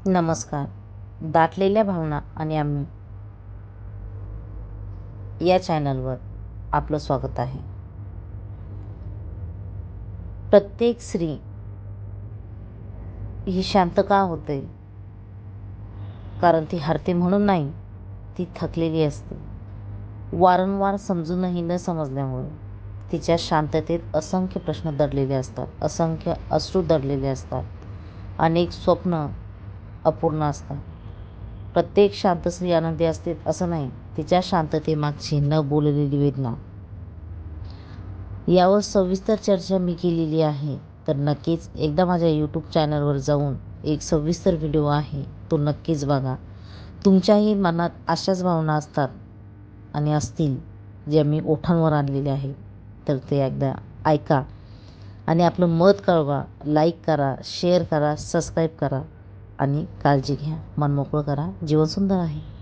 नमस्कार. दाटलेल्या भावना आणि आम्ही या चॅनलवर आपलं स्वागत आहे. प्रत्येक स्त्री ही शांत का होते? कारण ती हरते म्हणून नाही, ती थकलेली असते. वारंवार समजूनही न समजल्यामुळे तिच्या शांततेत असंख्य प्रश्न दडलेले असतात, असंख्य अश्रू दडलेले असतात, अनेक स्वप्न अपूर्ण असतात. प्रत्येक शांत स्त्री आनंदी असते असं नाही, तिच्या शांततेमागची न बोललेली वेदना. यावर सविस्तर चर्चा मी केलेली आहे, तर नक्कीच एकदा माझ्या यूट्यूब चॅनलवर जाऊन एक सविस्तर व्हिडिओ आहे, तो नक्कीच बघा. तुमच्याही मनात अशाच भावना असतात आणि असतील जे मी ओठांवर आणलेले आहे, तर ते एकदा ऐका आणि आपलं मत कळवा. लाईक करा, शेअर करा, सबस्क्राईब करा आणि काळजी घ्या. मन मोकळं करा. जीवन सुंदर आहे.